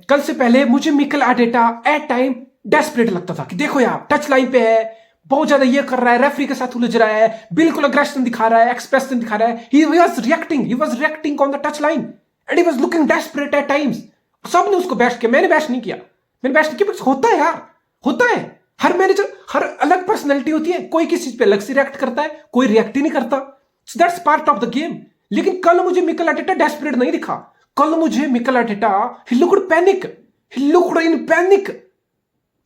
कल से पहले मुझे Mikel Arteta at time desperate लगता था कि देखो यार टच लाइन पे है, बहुत ज्यादा ये कर रहा है, रेफरी के साथ उलझ रहा है, बिल्कुल अग्रेशन दिखा रहा है, एक्सप्रेशन दिखा रहा है, he was reacting on the touchline and he was looking desperate at times. सबने उसको बैश किया, मैंने बैश नहीं किया, होता है यार, होता है। हर मैनेजर, हर अलग पर्सनैलिटी होती है, कोई किसी चीज पे अलग से रिएक्ट करता है, कोई रिएक्ट ही नहीं करता, so that's part of the game. लेकिन कल मुझे मिकेल आर्टेटा डेस्परेट नहीं दिखा, कल मुझे Mikel Arteta he looked in panic.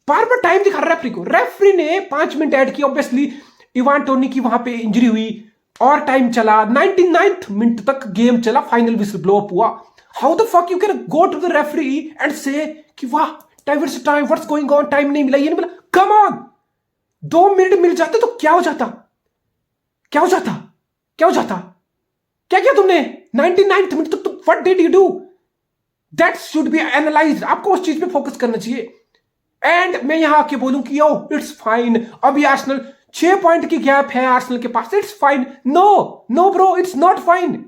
Bar bar time दिखा रहा रेफरी को, रेफरी ने 5 मिनट ऐड किया, ऑब्वियसली इवान टोनी की वहां पे इंजरी हुई और टाइम चला, 99th मिनट तक गेम चला, फाइनल विसल ब्लो अप हुआ। How the fuck you can go to the referee and say कि वाह डाइवर्स time, what's going on, time नहीं मिला, ये नहीं मिला। कम ऑन, 2 मिनट मिल जाते तो क्या हो जाता, क्या हो जाता, क्या हो जाता, क्या किया तुमने 99th मिनट तक? What did you do? That should be analysed, आपको उस चीज पे फोकस करना चाहिए। एंड मैं यहां आके बोलूं कि यो इट्स फाइन, अभी आर्सेनल 6 पॉइंट की गैप है आर्सेनल के पास, it's fine. No bro, it's not fine,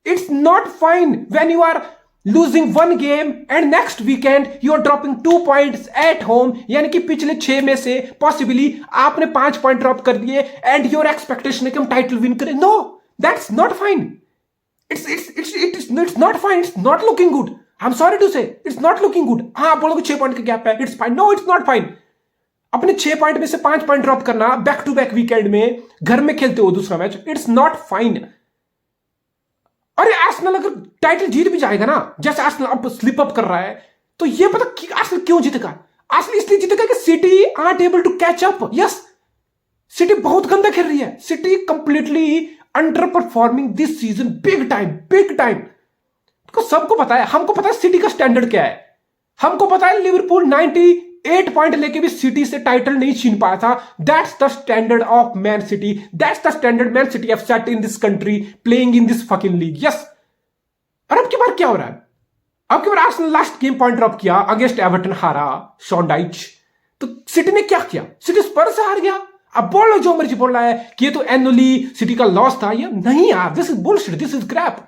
it's not fine when you are losing 1 game and next weekend you are dropping 2 points at home, यानी कि पिछले 6 में से पॉसिबली आपने 5 पॉइंट ड्रॉप कर दिए एंड योर एक्सपेक्टेशन है कि हम टाइटल विन करें। No, that's not fine, it's not fine, it's not looking good. I am sorry to say, it's not looking good. हाँ, आप बोलोगे 6 पॉइंट का गैप है, it's fine. No, it's not fine. अपने 6 पॉइंट में से 5 point drop करना back to back weekend में, घर में खेलते हो दूसरा मैच, इट्स नॉट फाइन। अरे आर्सेनल अगर टाइटल जीत भी जाएगा ना, जैसे आर्सेनल अब स्लिप अप कर रहा है, तो ये पता कि आर्सेनल क्यों जीतेगा? आर्सेनल इसलिए जीतेगा कि City aren't able to catch up. Yes, City बहुत गंदा खेल रही है, City completely underperforming this season, big time. तो सबको पता है, हमको पता है सिटी का स्टैंडर्ड क्या है, हमको पता है लिवरपूल 98 पॉइंट लेके भी सिटी से टाइटल नहीं छीन पाया था। That's the standard of man city, that's the standard man city have set in this country, playing in this fucking league. Yes, और अब की बार क्या हो रहा है? अब की बार Arsenal last game point drop किया अगेंस्ट एवर्टन, हारा शॉन डाइच। तो सिटी ने क्या किया? सिटी स्पर्स से हार गया। अब बोल लो जो मर्जी बोल रहा है कि ये तो एनुअली सिटी का लॉस था, ये नहीं यार, this is bullshit, this is crap.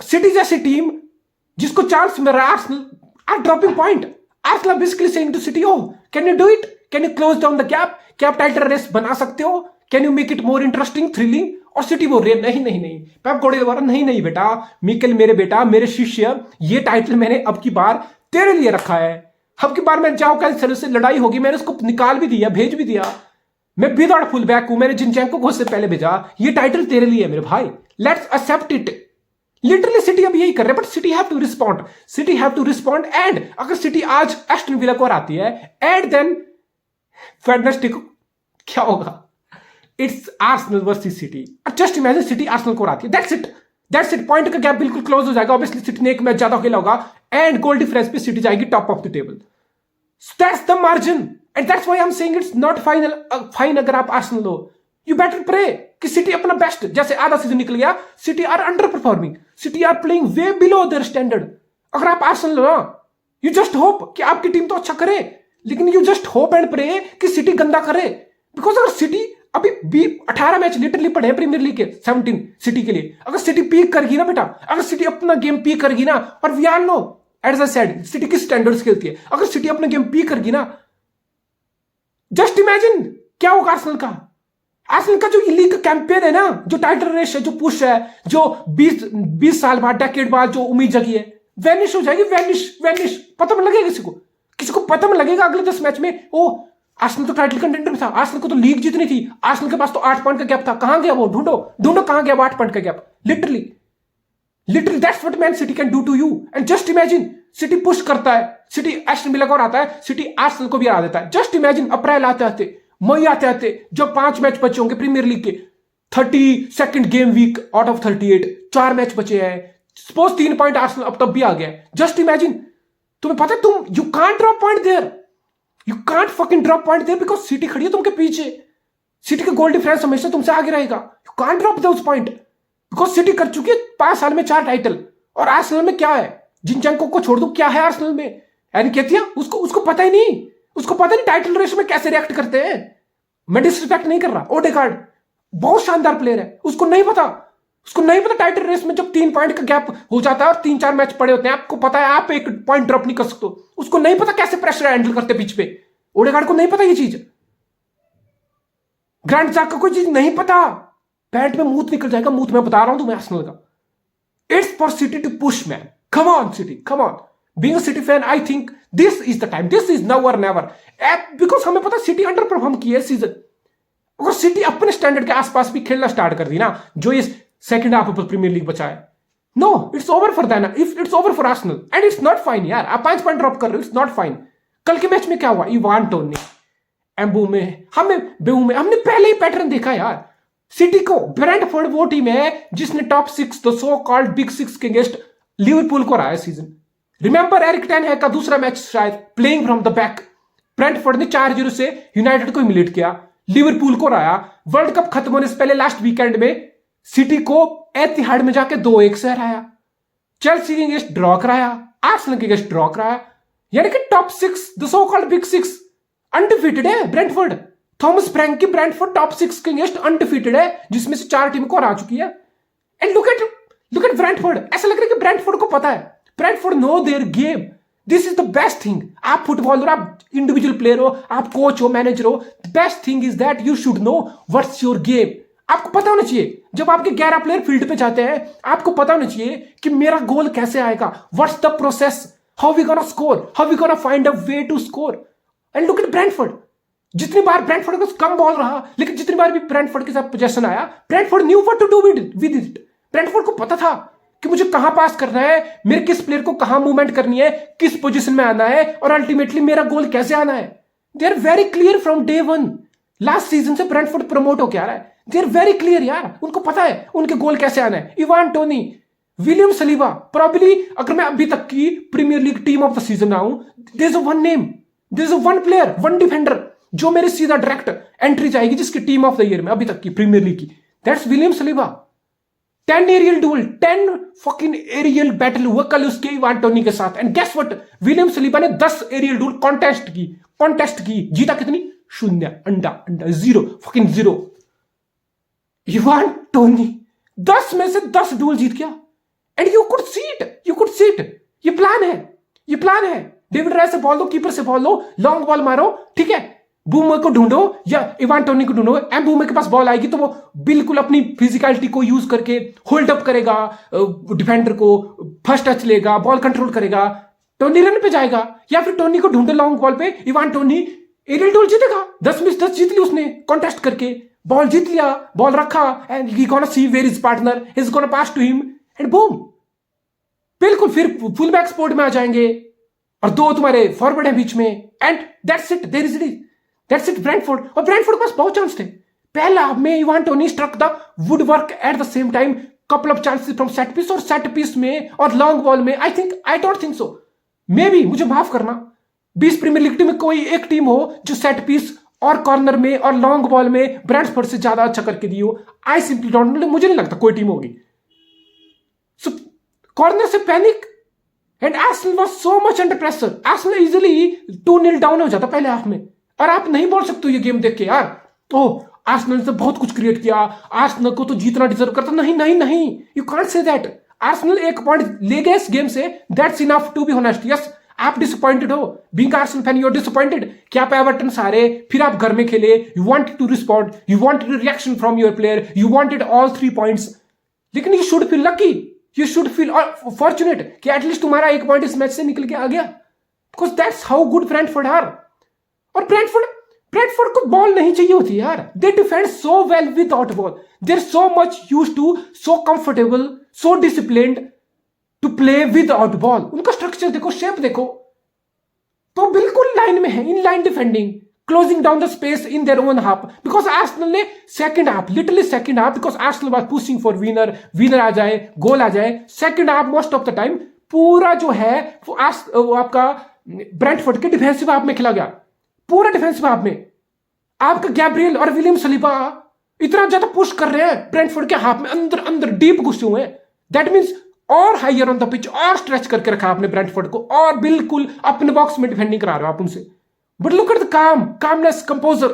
City जैसी टीम जिसको चांस मिल रहा है, Arsenal are dropping point. Arsenal basically saying to City, oh can you do it, can you close down the gap, क्या आप टाइटल रेस बना सकते हो, can you make it more interesting, thrilling? और सिटी बोल रही है नहीं, पेप गार्डियोला नहीं बेटा, मिकेल मेरे बेटा, मेरे शिष्य, ये टाइटल मैंने अब की बार तेरे लिए रखा है। अब की बार मैं जाऊं कैंसर से लड़ाई होगी, मैंने उसको निकाल भी दिया, भेज भी दिया, मैं विदाउट फुल बैक हूं, मैंने जिनचेंको को उससे पहले भेजा, ये टाइटल तेरे लिए है मेरे भाई, let's accept it. Literally City अब यही कर रहे हैं, but City have to respond. And अगर सिटी आज एस्टन विला को हराती है एंड देन वेडनेसडे को क्या होगा? It's Arsenal versus City. Just imagine City Arsenal को हराती है, दैट्स इट, पॉइंट का गैप बिल्कुल क्लोज हो जाएगा। ऑब्वियसली सिटी ने एक मैच ज्यादा खेला होगा एंड गोल डिफरेंस पे सिटी जाएगी top of the table. That's the margin and that's why I am saying it's not fine. अगर आप आर्सेनल हो, यू बेटर प्रे कि सिटी अपना बेस्ट, जैसे आधा सीजन निकल गया, City are under performing, City are playing way below their standard. अगर आप आर्सेनल हो ना, यू जस्ट होप कि आपकी टीम तो अच्छा करे, लेकिन you just hope and pray कि सिटी गंदा करे। बिकॉज अगर सिटी अभी 18 मैच लिटरली पड़े हैं प्रीमियर लीग के, 17 सिटी के लिए, अगर सिटी पीक करेगी ना बेटा, अगर सिटी अपना गेम पीक करेगी ना, और we are know as I said City किस स्टैंडर्ड्स खेलती है, अगर सिटी अपना गेम पीक करेगी ना, जस्ट इमेजिन क्या होगा आर्सेनल का। आर्सेनल का जो लीग कैंपेन है ना, जो टाइटल रेस है, जो पुश है, जो 20 साल बाद, डेकेड बाद जो उम्मीद जगी है, वैनिश हो जाएगी, वैनिश। पता नहीं लगेगा किसी को पता नहीं लगेगा अगले 10 मैच में, ओ आर्सेनल तो टाइटल कंटेंडर में था, आर्सेनल को तो लीग जीतनी थी, आर्सेनल के पास तो 8 पॉइंट का गैप था, कहां गया वो? ढूंढो कहां गया वो 8 पॉइंट का gap. Literally that's what Man City can do to you. And just imagine City push करता है, सिटी एस्टन विला को हराता है, सिटी आर्सेनल को भी हरा देता है। जस्ट इमेजिन अप्रैल आते मई आते जब 5 मैच बचे होंगे प्रीमियर लीग के, 32nd game week out of 38, 4 match बचे हैं, सपोज 3 पॉइंट आर्सेनल अब तब भी आ गया। जस्ट इमेजिन, तुम्हें पता है तुम you can't drop point there, you can't fucking drop point there because City खड़ी है तुमके पीछे। सिटी का गोल डिफरेंस हमेशा तुमसे आगे रहेगा, you can't drop those point because city कर चुकी है 5 साल में 4 टाइटल। और आर्सेनल में क्या है? जिनचेंको को छोड़ दो, क्या है आर्सेनल में? एनकेतिया, उसको पता ही नहीं, उसको पता नहीं टाइटल रेस में कैसे रिएक्ट करते हैं। मैं डिसरिस्पेक्ट नहीं कर रहा, ओडेगार्ड बहुत शानदार प्लेयर है, उसको नहीं पता उसको नहीं पता टाइटल रेस में जब 3 पॉइंट का गैप हो जाता है और 3-4 मैच पड़े होते हैं, आपको पता है आप एक पॉइंट ड्रॉप नहीं कर सकते, उसको नहीं पता कैसे प्रेशर हैंडल करते पिच पे। ओडेगार्ड को नहीं पता ये चीज, ग्रांट जैक को कोई चीज नहीं पता। पैंट में मूत निकल जाएगा, मूत मैं बता रहा हूं तुम्हें आर्सेनल का। It's for City to push man, come on City, come on. Being a City fan I think this is the time, this is now or never, because हमें पता सिटी अंडर परफॉर्म की है season. अगर city अपने standard के आसपास भी खेलना स्टार्ट कर दी ना, जो इस सेकंड हाफ पर प्रीमियर लीग बचा है, no it's over for them, it's over for Arsenal and it's not fine यार। आप 5 पॉइंट ड्रॉप कर रहे हो, इट्स नॉट फाइन। कल के मैच में क्या हुआ, इवान टोनी एम्बू में हमने पहले ही पैटर्न देखा यार। सिटी को ब्रेंटफोर्ड वो टीम है जिसने top 6 the so called big 6 के अगेंस्ट लिवरपूल को हराया सीजन। रिमेंबर एरिक टेन हैग का दूसरा मैच शायद playing from the back, Brentford ने 4-0 से यूनाइटेड को इमिलेट किया, लिवरपूल को हराया। वर्ल्ड कप खत्म होने से पहले लास्ट वीकेंड में सिटी को एतिहाड में जाके 2-1 से हराया, चेल्सी के अगेंस्ट ड्रॉ कराया, आर्सेनल के अगेंस्ट ड्रॉ कराया। यानी कि top 6 the so called big 6 undefeated है ब्रेंटफोर्ड। थॉमस फ्रैंक की ब्रेंटफोर्ड टॉप 6 के अगेंस्ट अनडिफीटेड है, जिसमें से 4 टीम को हरा चुकी है। एंड लुक एट ब्रेंटफोर्ड, ऐसा लग रहा है कि ब्रेंटफोर्ड को पता है, Brentford know their game. This is the best thing. आप फुटबॉलर, आप इंडिविजुअल प्लेयर हो, आप कोच हो, मैनेजर हो, the best thing is that you should know what's your game. आपको पता होना चाहिए, जब आपके 11 प्लेयर फील्ड पे जाते हैं, आपको पता होना चाहिए कि मेरा गोल कैसे आएगा, what's the process, how we gonna score, how we gonna find a way to score. And look at Brentford, जितनी बार ब्रेंटफोर्ड का कम बॉल रहा, लेकिन जितनी बार भी ब्रेंटफोर्ड के साथ पोजेशन आया, Brentford knew what to do with it. Brentford को पता था कि मुझे कहां पास करना है, मेरे किस प्लेयर को कहां मूवमेंट करनी है, किस पोजीशन में आना है, और अल्टीमेटली मेरा गोल कैसे आना है। They are very clear from day one. Last season से ब्रेंटफोर्ड प्रमोट होकर आ रहा है, दे आर वेरी क्लियर यार, उनको पता है उनके गोल कैसे आना है। Ivan Toney, William Saliba, probably अगर मैं अभी तक की Premier League team of the season आऊं, there is one name, there is one player, one defender जो मेरे सीधा डायरेक्ट एंट्री जाएगी जिसकी टीम ऑफ द ईयर में अभी तक की प्रीमियर लीग की, that's William Saliba. 10 aerial duel, 10 fucking aerial battle हुआ कल उसके इवान टोनी के साथ। And guess what, William Saliba ने 10 एरियल डुअल कॉन्टेस्ट की, जीता कितनी? 0, अंडा 0, फकिंग 0। इवान टोनी 10 में से 10 डुअल जीत गया। And you could see it, ये प्लान है। डेविड राय से बॉल दो, कीपर से बॉल लो, लॉन्ग बॉल मारो, ठीक है, बूमर को ढूंढो या इवान टोनी को ढूंढो। एम बूमर के पास बॉल आएगी तो वो बिल्कुल अपनी फिजिकलिटी को यूज करके होल्ड अप करेगा डिफेंडर को, फर्स्ट टच लेगा, बॉल कंट्रोल करेगा, टोनी रन पे जाएगा। या फिर टोनी को ढूंढो लॉन्ग बॉल पे, इवान टोनी एरियल डुअल जीतेगा। 10 में 10 जीत ली उसने कॉन्टेस्ट करके, बॉल जीत लिया, बॉल रखा, and he gonna see where is partner, he is gonna pass to him and boom, बिल्कुल फिर फुल बैक स्पोर्ट में आ जाएंगे और 2 तुम्हारे फॉरवर्ड है बीच में, and that's it, there is it, that's it Brentford. और ब्रेंटफोर्ड के पास बहुत चांस थे। पहला हाफ में Ivan Toney struck the woodwork at the same time, couple of chances from set piece, और सेट पीस में और लॉन्ग बॉल में I don't think so, maybe, मुझे माफ करना, 20 प्रीमियर लीग टीम में कोई एक टीम हो जो सेट पीस और कॉर्नर में और लॉन्ग बॉल में ब्रेंटफोर्ड से ज्यादा अच्छा करके दी हो। आई सिंपली डोंट नो, मुझे नहीं लगता कोई टीम होगी। सो कॉर्नर से panic and Arsenal was so much under pressure, Arsenal easily 2-0 down हो जाता पहले हाफ में। और आप नहीं बोल सकते ये गेम देख के यार, तो आर्सेनल से बहुत कुछ क्रिएट किया, आर्सेनल को तो जीतना डिजर्व करता। नहीं, you can't say that. Arsenal 1 point ले गए इस गेम से, that's enough to be honest. Yes, आप डिसअपॉइंटेड हो, being Arsenal fan you are disappointed कि आप एवर्टन से हारे, फिर आप घर में खेले, you wanted to respond, you wanted reaction from your player, you wanted all 3 points. लेकिन you should feel lucky, you should feel fortunate कि एटलीस्ट तुम्हारा 1 पॉइंट इस मैच से निकल के आ गया, because that's how good Brentford are. और ब्रेंटफोर्ड को बॉल नहीं चाहिए होती यार, they defend so well without ball, they are so much used to, so comfortable, so disciplined to play without ball. उनका स्ट्रक्चर देखो, शेप देखो, तो बिल्कुल लाइन में है, in line defending, closing down the space in their own half. Because Arsenal ने second half, literally second half, because Arsenal was pushing for winner आ जाए, गोल आ जाए, second half most of the time पूरा जो है वो आपका ब्रेंटफोर्ड के defensive half में खेला गया, पूरा डिफेंसिव हाफ में। आपका गैब्रियल और विलियम सलीबा इतना ज्यादा पुश कर रहे हैं ब्रेंटफोर्ड के हाफ में, अंदर डीप घुसे हुए हैं। दैट मींस और हाइयर ऑन द पिच, और स्ट्रेच करके रखा आपने ब्रेंटफोर्ड को, और बिल्कुल अपने बॉक्स में डिफेंडिंग करा रहे हो आप उनसे। But look at the calmness, composer,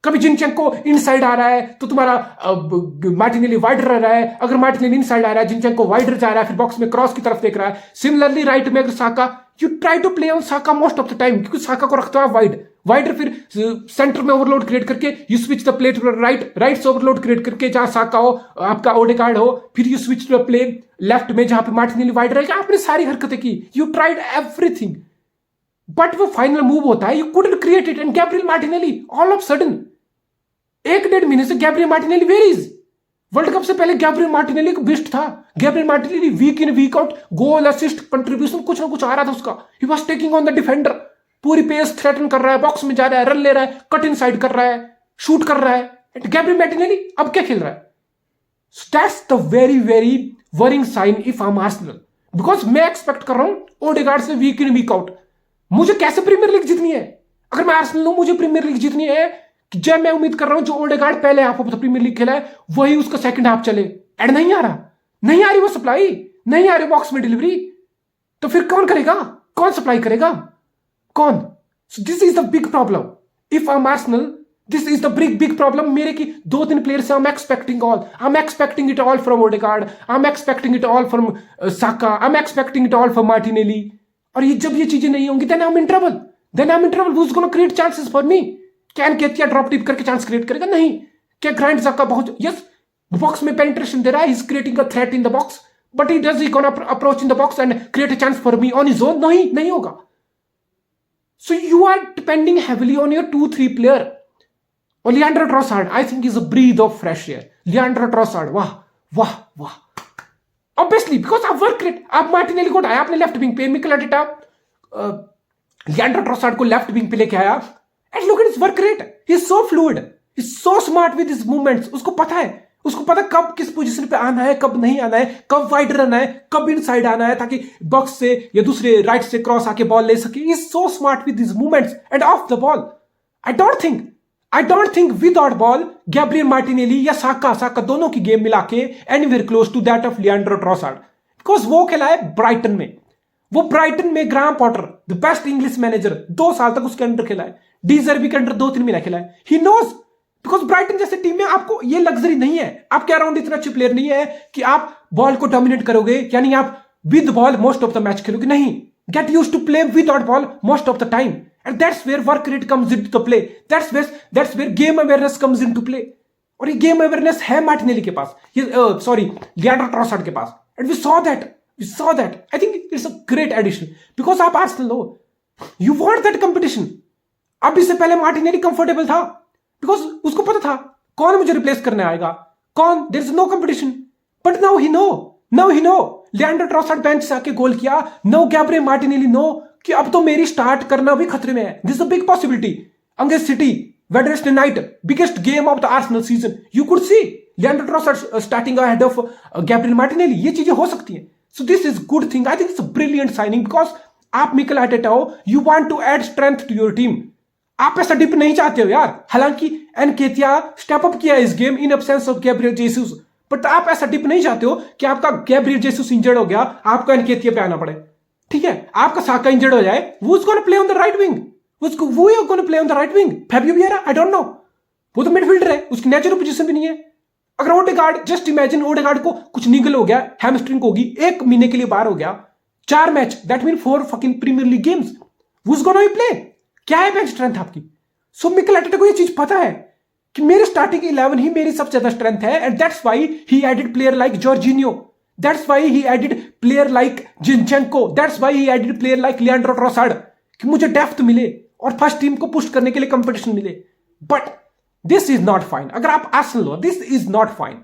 कभी जिनचेंको इनसाइड आ रहा है तो तुम्हारा मार्टिनेली वाइडर रह रहा है, अगर मार्टिनेली इनसाइड आ रहा है जिनचेंको वाइडर जा रहा है, फिर बॉक्स में क्रॉस की तरफ देख रहा है। सिमिलरली राइट में अगर Saka, you try to play on Saka most of the time, क्योंकि साका को रखते हो आप वाइडर, फिर सेंटर में ओवरलोड क्रिएट करके you switch the play to right से ओवरलोड क्रिएट करके जहां साका हो, आपका ओडेगार्ड हो, फिर you switch to the play left में जहां पे मार्टिनेली वाइड रहेगा। आपने सारी हरकतें की, यू ट्राइड एवरीथिंग, बट वो फाइनल मूव होता है, you couldn't create it, and Gabriel Martinelli all of sudden 1-1.5 महीने से Gabriel Martinelli where is? World cup से पहले गैब्रियल मार्टिनेली को बेस्ट था। Gabriel Martinelli week in week out goal assist contribution कुछ ना कुछ आ रहा था उसका। He was taking on the defender, पूरी पेस थ्रेटन कर रहा है, बॉक्स में जा रहा है, रन ले रहा है, कट इन साइड कर रहा है, शूट कर रहा है। गैब्रियल मार्टिनेली अब क्या खेल रहा है? That's the very very worrying sign if I am Arsenal, because मैं एक्सपेक्ट कर रहा हूं ओडेगार्ड से वीक इन वीक आउट। मुझे कैसे प्रीमियर लीग जीतनी है? अगर मैं आर्सेनल हूं, मुझे प्रीमियर लीग जीतनी है कि जब मैं उम्मीद कर रहा हूं जो ओडेगार्ड पहले half of the Premier League खेला है वही उसका सेकंड हाफ चले, एंड नहीं आ रहा, नहीं आ रही वो सप्लाई, नहीं आ रही बॉक्स में डिलीवरी, तो फिर कौन करेगा? कौन सप्लाई करेगा? कौन? So this is the big problem if I am Arsenal, this is the big problem मेरे की। 2-3 प्लेयर से I am expecting it all from Odegaard, I am expecting it all from Saka, I am expecting it all from Martinelli, और ये जब ये चीजें नहीं होंगी then I am in trouble, who's gonna create chances for me? क्या Nketiah drop deep करके chance create करेगा? नहीं। क्या ग्रांट ज़ाका बहुत यस बॉक्स में पेनिट्रेशन दे रहा है, he is creating a threat in the box, but he does he gonna approach in the box and create a chance for me on his own? नहीं होगा। So you are depending heavily on your 2-3 player. और Leandro Trossard I think is a breath of fresh air. Leandro Trossard वाह वाह वाह, obviously because आप work rate, आप Martinelli को हटाया आपने लेफ्ट विंग पे, मिकेल आर्टेटा लियांड्रो ट्रॉसार्ड को लेफ्ट विंग पे लेके आया, and look at his work rate, he is so fluid, he is so smart with his movements। उसको पता कब किस पोजीशन पे आना है, कब नहीं आना है, कब वाइड रहना है, कब इनसाइड आना है, ताकि बॉक्स से या दूसरे राइट से क्रॉस आके बॉल ले सके। he is so smart with his movements and off the ball। I don't think without ball Gabriel Martinelli या साका दोनों की गेम मिला के anywhere close to that of Leandro Trossard, because वो खेला है ब्राइटन में Graham Potter the best English manager, 2 साल तक उसके अंडर खेला है, डी जर्बी के अंडर 2-3 महीना खेला है। ही नोज, बिकॉज ब्राइटन जैसे टीम में आपको ये लग्जरी नहीं है, आपके अराउंड इतना अच्छे प्लेयर नहीं है कि आप बॉल को डोमिनेट करोगे, यानी आप with ball most of the match खेलोगे। नहीं, get used to play without ball most of the time, and that's where work rate comes into the play, that's where game awareness comes into play. और ये game awareness है Martinelli के पास, Leandro Trossard के पास, and we saw that. I think it's a great addition because आप Arsenal हो, you want that competition। अब इससे पहले मार्टिनेली कंफर्टेबल था बिकॉज उसको पता था कौन मुझे रिप्लेस करने आएगा, कौन, there is no competition. But now he know Leandro Trossard bench से आके गोल किया, नो गैब्रियल मार्टिनेली नो कि अब तो मेरी स्टार्ट करना भी खतरे में है। This is a big possibility against City Wednesday night, biggest game of the Arsenal season. You could see Leandro Trossard starting ahead of Gabriel Martinelli, ये चीजें हो सकती हैं। So this is good thing, I think it's a brilliant signing because आप Mikel Arteta हो, you want to add strength to your team. आप ऐसा dip नहीं चाहते हो यार, हालांकि एनकेतिया स्टेप अप किया इस game in absence of Gabriel Jesus, but आप ऐसा डिप नहीं चाहते हो कि आपका गैब्रियल जेसुस इंजर्ड हो गया, आपको एनकेतिया पे आना पड़े। ठीक है, आपका साका इंजर्ड हो जाए, who's going to play on the right wing? Who is going to play on the right wing? Fabio Vieira? I don't know। वो तो मिडफील्डर है, उसकी नेचुरल पोजीशन भी नहीं है। अगर ओडेगार्ड, जस्ट इमेजिन ओडेगार्ड को कुछ निगल हो गया, हैमस्ट्रिंग होगी, 1 महीने के लिए बाहर हो गया, 4 match, that mean 4 fucking Premier League games, who's going to play? क्या है बेंच स्ट्रेंथ आपकी? सो मिकेल आर्टेटा को ये चीज पता है कि मेरे स्टार्टिंग 11 ही मेरी सबसे ज्यादा स्ट्रेंथ है, and that's why he added player like Jorginho, that's why he added player like Zinchenko, that's why he added player like Leandro Trossard, कि मुझे डेप्थ मिले और फर्स्ट टीम को पुश करने के लिए कंपटीशन मिले। But this is not fine. अगर आप आर्सेनल हो, दिस इज नॉट फाइन।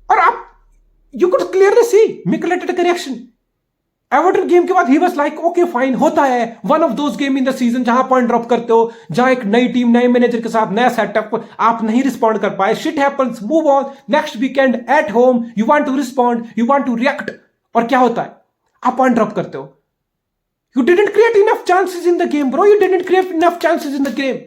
और आप you could clearly see Mikel Arteta का रिएक्शन एवर्टन गेम के बाद, he was like okay fine, होता है, one of those game in the season जहां पॉइंट ड्रॉप करते हो, जहां एक नई टीम, नए मैनेजर के साथ नया सेटअप, आप नहीं रिस्पॉन्ड कर पाए, shit happens, move on, next weekend at home, you want to respond, you want to react. और क्या होता है, आप पॉइंट ड्रॉप करते हो। You didn't create enough chances in the game bro, you didn't create enough chances in the game.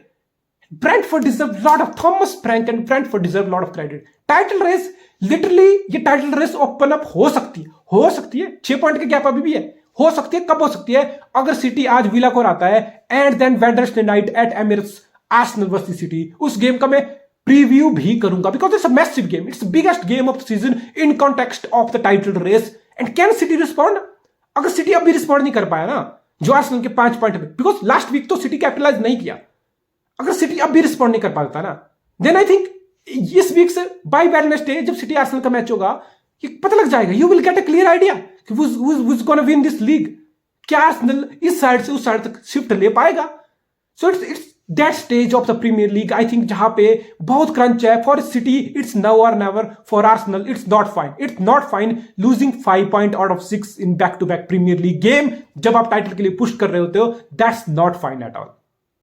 Brentford deserve lot of Thomas Frank and Brentford deserve lot of credit। Title race, literally ये title race open up हो सकती है, 6 point का gap अभी भी है, हो सकती है। कब हो सकती है? अगर सिटी आज विला को हराता है, and then Wednesday night at Emirates Arsenal versus City, उस गेम का मैं प्रीव्यू भी करूंगा because it's a massive game, it's biggest game of the season in context of the title race. And can City respond? अगर City अब भी respond नहीं कर पाया ना जो आर्सेनल के 5 पॉइंट, बिकॉज लास्ट वीक तो सिटी कैपिटलाइज नहीं किया, अगर सिटी अब भी रिस्पॉन्ड नहीं कर पाता ना, देन आई थिंक इस वीक से बाय वेडनेसडे जब सिटी आर्सेनल का मैच होगा ये पता लग जाएगा, you will get a clear idea कि who's gonna win this league. क्या आर्सेनल इस साइड से उस साइड तक शिफ्ट ले पाएगा? So it's that stage of the Premier League I think जहां पे बहुत क्रंच है। For City it's now or never, for Arsenal it's not fine losing 5 point out of 6 in back to back Premier League game. जब आप title के लिए push कर रहे होते हो, that's not fine at all.